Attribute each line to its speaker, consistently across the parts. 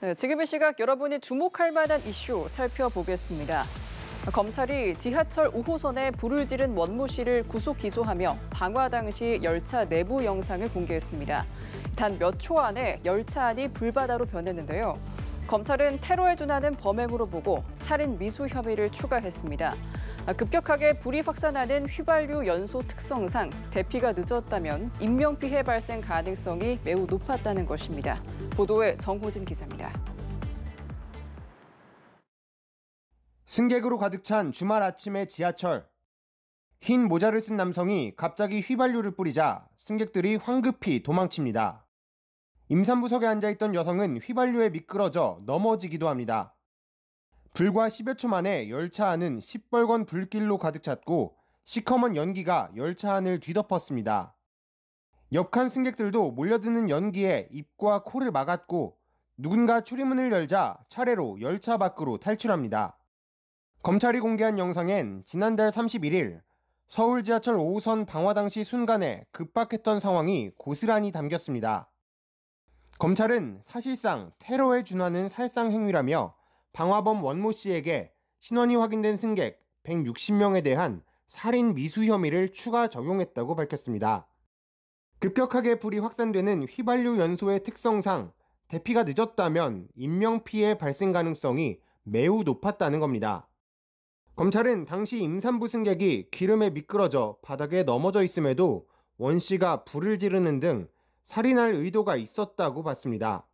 Speaker 1: 네, 지금 이 시각 여러분이 주목할 만한 이슈 살펴보겠습니다. 검찰이 지하철 5호선에 불을 지른 원모 씨를 구속 기소하며 방화 당시 열차 내부 영상을 공개했습니다. 단 몇 초 안에 열차 안이 불바다로 변했는데요. 검찰은 테러에 준하는 범행으로 보고 살인 미수 혐의를 추가했습니다. 급격하게 불이 확산하는 휘발유 연소 특성상 대피가 늦었다면 인명피해 발생 가능성이 매우 높았다는 것입니다. 보도에 정호진 기자입니다.
Speaker 2: 승객으로 가득 찬 주말 아침의 지하철. 흰 모자를 쓴 남성이 갑자기 휘발유를 뿌리자 승객들이 황급히 도망칩니다. 임산부석에 앉아있던 여성은 휘발유에 미끄러져 넘어지기도 합니다. 불과 10여 초 만에 열차 안은 시뻘건 불길로 가득 찼고 시커먼 연기가 열차 안을 뒤덮었습니다. 옆칸 승객들도 몰려드는 연기에 입과 코를 막았고 누군가 출입문을 열자 차례로 열차 밖으로 탈출합니다. 검찰이 공개한 영상엔 지난달 31일 서울 지하철 5호선 방화 당시 순간에 급박했던 상황이 고스란히 담겼습니다. 검찰은 사실상 테러에 준하는 살상 행위라며 방화범 원모 씨에게 신원이 확인된 승객 160명에 대한 살인 미수 혐의를 추가 적용했다고 밝혔습니다. 급격하게 불이 확산되는 휘발유 연소의 특성상 대피가 늦었다면 인명피해 발생 가능성이 매우 높았다는 겁니다. 검찰은 당시 임산부 승객이 기름에 미끄러져 바닥에 넘어져 있음에도 원 씨가 불을 지르는 등 살인할 의도가 있었다고 봤습니다.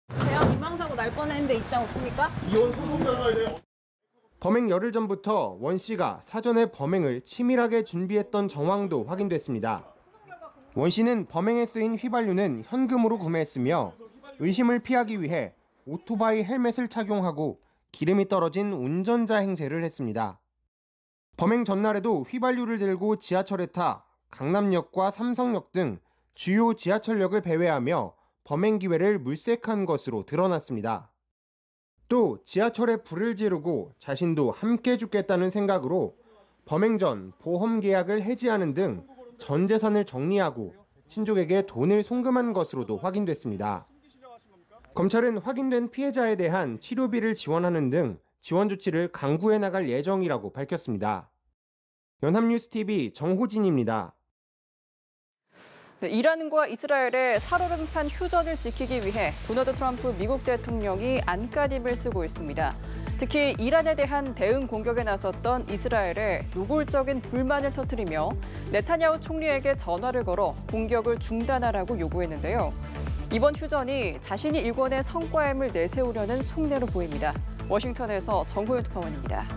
Speaker 3: 대형 인명사고 날 뻔했는데 입장 없습니까?
Speaker 4: 이혼 소송 결과에 대해
Speaker 2: 범행 열흘 전부터 원 씨가 사전에 범행을 치밀하게 준비했던 정황도 확인됐습니다. 원 씨는 범행에 쓰인 휘발유는 현금으로 구매했으며 의심을 피하기 위해 오토바이 헬멧을 착용하고 기름이 떨어진 운전자 행세를 했습니다. 범행 전날에도 휘발유를 들고 지하철에 타 강남역과 삼성역 등 주요 지하철역을 배회하며 범행 기회를 물색한 것으로 드러났습니다. 또 지하철에 불을 지르고 자신도 함께 죽겠다는 생각으로 범행 전 보험 계약을 해지하는 등 전 재산을 정리하고 친족에게 돈을 송금한 것으로도 확인됐습니다. 검찰은 확인된 피해자에 대한 치료비를 지원하는 등 지원 조치를 강구해 나갈 예정이라고 밝혔습니다. 연합뉴스TV 정호진입니다.
Speaker 1: 네, 이란과 이스라엘의 살얼음판 휴전을 지키기 위해 도널드 트럼프 미국 대통령이 안간힘을 쓰고 있습니다. 특히 이란에 대한 대응 공격에 나섰던 이스라엘에 노골적인 불만을 터뜨리며 네타냐후 총리에게 전화를 걸어 공격을 중단하라고 요구했는데요. 이번 휴전이 자신이 일궈낸 성과임을 내세우려는 속내로 보입니다. 워싱턴에서 정호연 특파원입니다.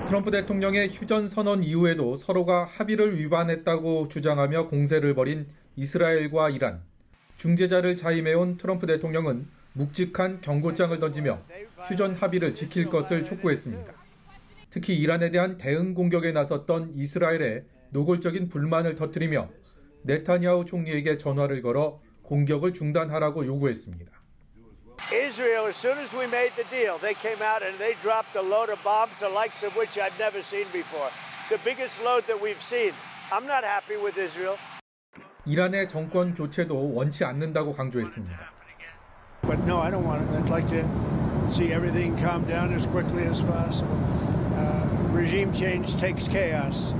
Speaker 5: 트럼프 대통령의 휴전 선언 이후에도 서로가 합의를 위반했다고 주장하며 공세를 벌인 이스라엘과 이란. 중재자를 자임해온 트럼프 대통령은 묵직한 경고장을 던지며 휴전 합의를 지킬 것을 촉구했습니다. 특히 이란에 대한 대응 공격에 나섰던 이스라엘에 노골적인 불만을 터뜨리며 네타냐후 총리에게 전화를 걸어 공격을 중단하라고 요구했습니다.
Speaker 6: Israel, as soon as we made the deal, they came out and they dropped a load of bombs, the likes of which I've never seen before. The biggest load that we've seen. I'm not happy with Israel.
Speaker 5: 이란의 정권 교체도 원치 않는다고 강조했습니다.
Speaker 6: But no, I don't want it. I'd like to see everything calm down as quickly as possible. Regime change takes chaos,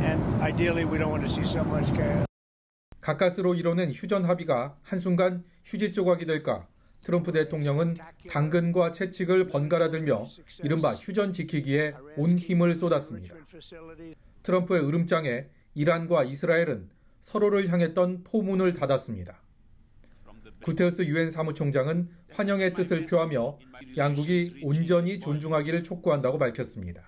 Speaker 6: and ideally we don't want to see so much chaos.
Speaker 5: 가까스로 이뤄낸 휴전 합의가 한순간 휴지 조각이 될까? 트럼프 대통령은 당근과 채찍을 번갈아 들며 이른바 휴전 지키기에 온 힘을 쏟았습니다. 트럼프의 으름장에 이란과 이스라엘은 서로를 향했던 포문을 닫았습니다. 구테르스 유엔 사무총장은 환영의 뜻을 표하며 양국이 온전히 존중하기를 촉구한다고 밝혔습니다.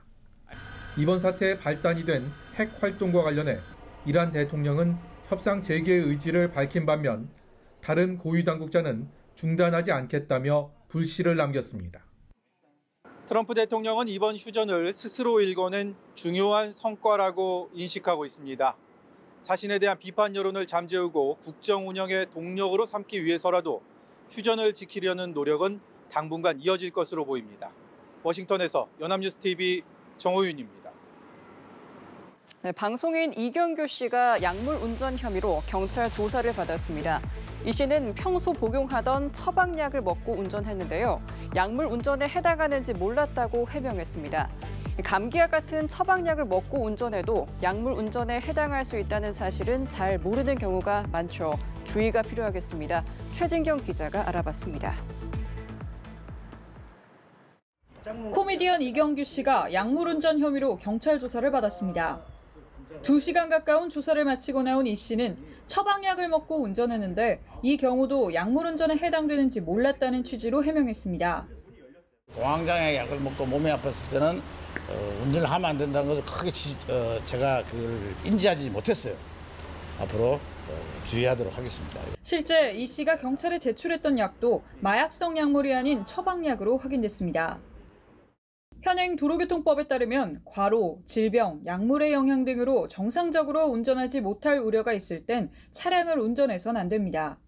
Speaker 5: 이번 사태의 발단이 된 핵 활동과 관련해 이란 대통령은 협상 재개의 의지를 밝힌 반면 다른 고위 당국자는 중단하지 않겠다며 불씨를 남겼습니다.
Speaker 7: 트럼프 대통령은 이번 휴전을 스스로 일궈낸 중요한 성과라고 인식하고 있습니다. 자신에 대한 비판 여론을 잠재우고 국정 운영의 동력으로 삼기 위해서라도 휴전을 지키려는 노력은 당분간 이어질 것으로 보입니다. 워싱턴에서 연합뉴스TV 정호윤입니다.
Speaker 1: 네, 방송인 이경규 씨가 약물 운전 혐의로 경찰 조사를 받았습니다. 이 씨는 평소 복용하던 처방약을 먹고 운전했는데요. 약물 운전에 해당하는지 몰랐다고 해명했습니다. 감기약 같은 처방약을 먹고 운전해도 약물 운전에 해당할 수 있다는 사실은 잘 모르는 경우가 많죠. 주의가 필요하겠습니다. 최진경 기자가 알아봤습니다.
Speaker 4: 코미디언 이경규 씨가 약물 운전 혐의로 경찰 조사를 받았습니다. 2시간 가까운 조사를 마치고 나온 이 씨는 처방약을 먹고 운전했는데 이 경우도 약물 운전에 해당되는지 몰랐다는 취지로 해명했습니다.
Speaker 8: 공황장애 약을 먹고 몸이 아팠을 때는 운전을 하면 안 된다는 것을 크게 제가 그걸 인지하지 못했어요. 앞으로 주의하도록 하겠습니다.
Speaker 4: 실제 이 씨가 경찰에 제출했던 약도 마약성 약물이 아닌 처방약으로 확인됐습니다. 현행 도로교통법에 따르면 과로, 질병, 약물의 영향 등으로 정상적으로 운전하지 못할 우려가 있을 땐 차량을 운전해선 안 됩니다.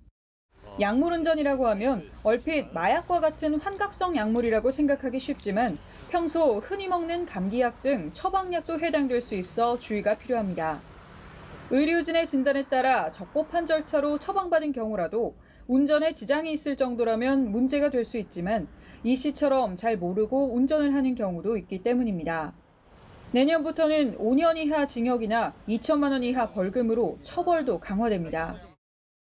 Speaker 4: 약물 운전이라고 하면 얼핏 마약과 같은 환각성 약물이라고 생각하기 쉽지만 평소 흔히 먹는 감기약 등 처방약도 해당될 수 있어 주의가 필요합니다. 의료진의 진단에 따라 적법한 절차로 처방받은 경우라도 운전에 지장이 있을 정도라면 문제가 될 수 있지만 이 씨처럼 잘 모르고 운전을 하는 경우도 있기 때문입니다. 내년부터는 5년 이하 징역이나 2천만 원 이하 벌금으로 처벌도 강화됩니다.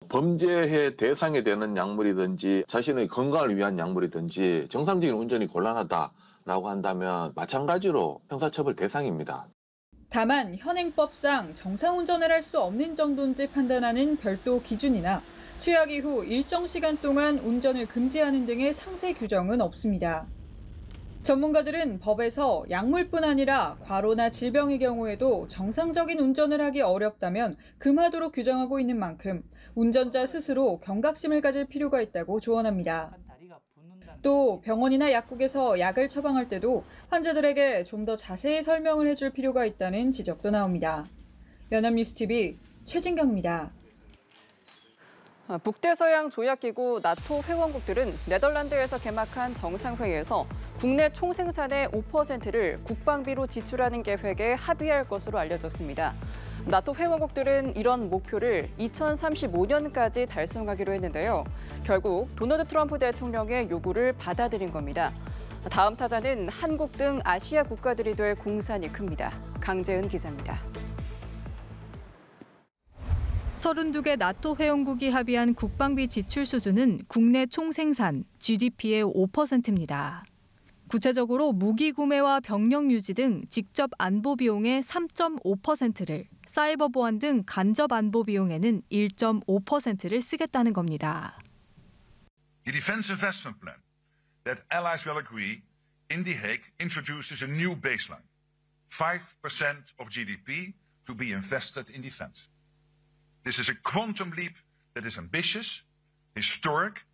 Speaker 9: 범죄의 대상이 되는 약물이든지 자신의 건강을 위한 약물이든지 정상적인 운전이 곤란하다라고 한다면 마찬가지로 형사처벌 대상입니다.
Speaker 4: 다만 현행법상 정상운전을 할 수 없는 정도인지 판단하는 별도 기준이나 취약 이후 일정 시간 동안 운전을 금지하는 등의 상세 규정은 없습니다. 전문가들은 법에서 약물뿐 아니라 과로나 질병의 경우에도 정상적인 운전을 하기 어렵다면 금하도록 규정하고 있는 만큼 운전자 스스로 경각심을 가질 필요가 있다고 조언합니다. 또 병원이나 약국에서 약을 처방할 때도 환자들에게 좀 더 자세히 설명을 해줄 필요가 있다는 지적도 나옵니다. 연합뉴스TV 최진경입니다.
Speaker 1: 북대서양 조약기구 나토 회원국들은 네덜란드에서 개막한 정상회의에서 국내 총생산의 5%를 국방비로 지출하는 계획에 합의할 것으로 알려졌습니다. 나토 회원국들은 이런 목표를 2035년까지 달성하기로 했는데요. 결국 도널드 트럼프 대통령의 요구를 받아들인 겁니다. 다음 타자는 한국 등 아시아 국가들이 될 공산이 큽니다. 강재은 기자입니다.
Speaker 10: 32개 나토 회원국이 합의한 국방비 지출 수준은 국내 총생산, GDP의 5%입니다. 구체적으로 무기 구매와 병력 유지 등 직접 안보 비용의 3.5%를, 사이버 보안 등 간접 안보 비용에는 1.5%를 쓰겠다는 겁니다.
Speaker 11: The Defense Investment Plan that allies will agree in The Hague introduces a new baseline, 5% of GDP to be invested in defense. This is a quantum leap that is ambitious, historic,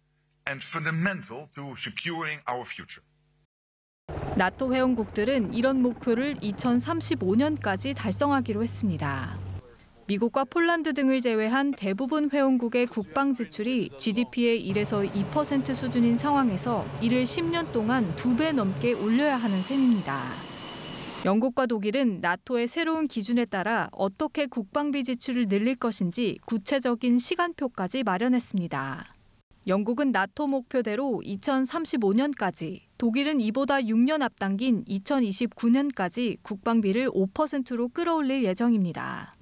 Speaker 11: and fundamental to securing our future.
Speaker 10: 나토 회원국들은 이런 목표를 2035년까지 달성하기로 했습니다. 미국과 폴란드 등을 제외한 대부분 회원국의 국방 지출이 GDP의 1에서 2% 수준인 상황에서 이를 10년 동안 2배 넘게 올려야 하는 셈입니다. 영국과 독일은 나토의 새로운 기준에 따라 어떻게 국방비 지출을 늘릴 것인지 구체적인 시간표까지 마련했습니다. 영국은 나토 목표대로 2035년까지, 독일은 이보다 6년 앞당긴 2029년까지 국방비를 5%로 끌어올릴 예정입니다.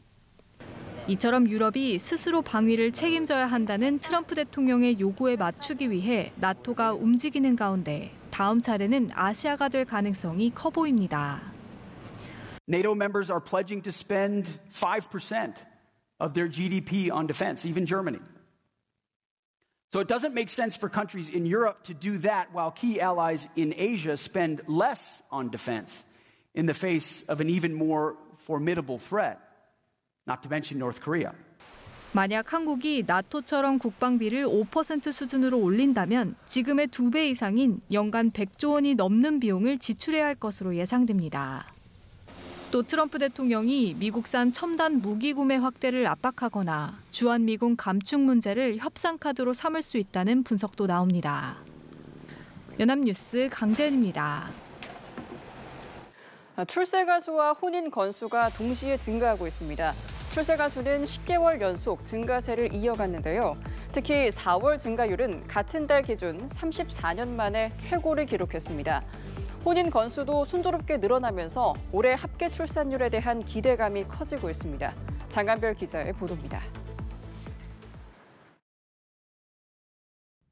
Speaker 10: 이처럼 유럽이 스스로 방위를 책임져야 한다는 트럼프 대통령의 요구에 맞추기 위해 나토가 움직이는 가운데 다음 차례는 아시아가 될 가능성이 커 보입니다.
Speaker 12: NATO members are pledging to spend 5% of their GDP on defense, even Germany. So it doesn't make sense for countries in Europe to do that while key allies in Asia spend less on defense in the face of an even more formidable threat, not to mention North Korea.
Speaker 10: 만약 한국이 나토처럼 국방비를 5% 수준으로 올린다면 지금의 2배 이상인 연간 100조 원이 넘는 비용을 지출해야 할 것으로 예상됩니다. 또 트럼프 대통령이 미국산 첨단 무기 구매 확대를 압박하거나 주한미군 감축 문제를 협상 카드로 삼을 수 있다는 분석도 나옵니다. 연합뉴스 강재은입니다.
Speaker 1: 출생 가수와 혼인 건수가 동시에 증가하고 있습니다. 출생아 수는 10개월 연속 증가세를 이어갔는데요. 특히 4월 증가율은 같은 달 기준 34년 만에 최고를 기록했습니다. 혼인 건수도 순조롭게 늘어나면서 올해 합계 출산율에 대한 기대감이 커지고 있습니다. 장한별 기자의 보도입니다.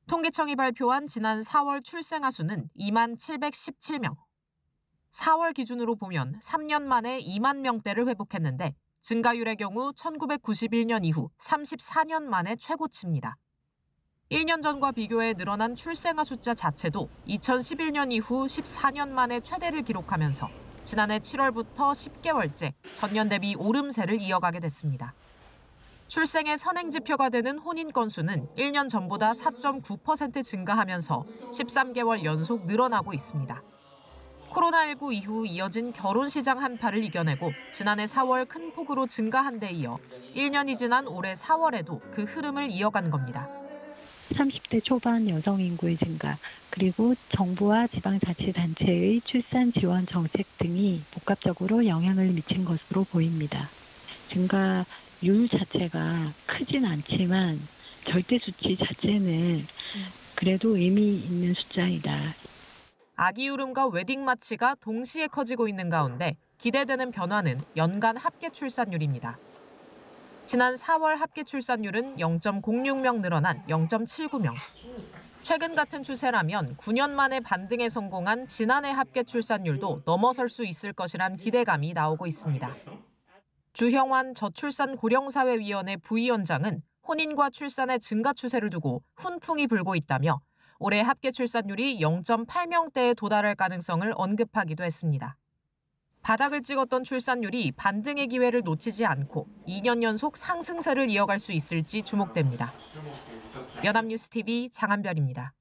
Speaker 13: 통계청이 발표한 지난 4월 출생아 수는 2만 717명. 4월 기준으로 보면 3년 만에 2만 명대를 회복했는데 증가율의 경우 1991년 이후 34년 만에 최고치입니다. 1년 전과 비교해 늘어난 출생아 숫자 자체도 2011년 이후 14년 만에 최대를 기록하면서 지난해 7월부터 10개월째 전년 대비 오름세를 이어가게 됐습니다. 출생의 선행지표가 되는 혼인 건수는 1년 전보다 4.9% 증가하면서 13개월 연속 늘어나고 있습니다. 코로나19 이후 이어진 결혼 시장 한파를 이겨내고 지난해 4월 큰 폭으로 증가한 데 이어 1년이 지난 올해 4월에도 그 흐름을 이어간 겁니다.
Speaker 14: 30대 초반 여성 인구의 증가, 그리고 정부와 지방자치단체의 출산 지원 정책 등이 복합적으로 영향을 미친 것으로 보입니다. 증가율 자체가 크진 않지만 절대 수치 자체는 그래도 의미 있는 숫자이다.
Speaker 13: 아기 울음과 웨딩 마치가 동시에 커지고 있는 가운데 기대되는 변화는 연간 합계 출산율입니다. 지난 4월 합계 출산율은 0.06명 늘어난 0.79명. 최근 같은 추세라면 9년 만에 반등에 성공한 지난해 합계 출산율도 넘어설 수 있을 것이란 기대감이 나오고 있습니다. 주형환 저출산고령사회위원회 부위원장은 혼인과 출산의 증가 추세를 두고 훈풍이 불고 있다며 올해 합계 출산율이 0.8명대에 도달할 가능성을 언급하기도 했습니다. 바닥을 찍었던 출산율이 반등의 기회를 놓치지 않고 2년 연속 상승세를 이어갈 수 있을지 주목됩니다. 연합뉴스TV 장한별입니다.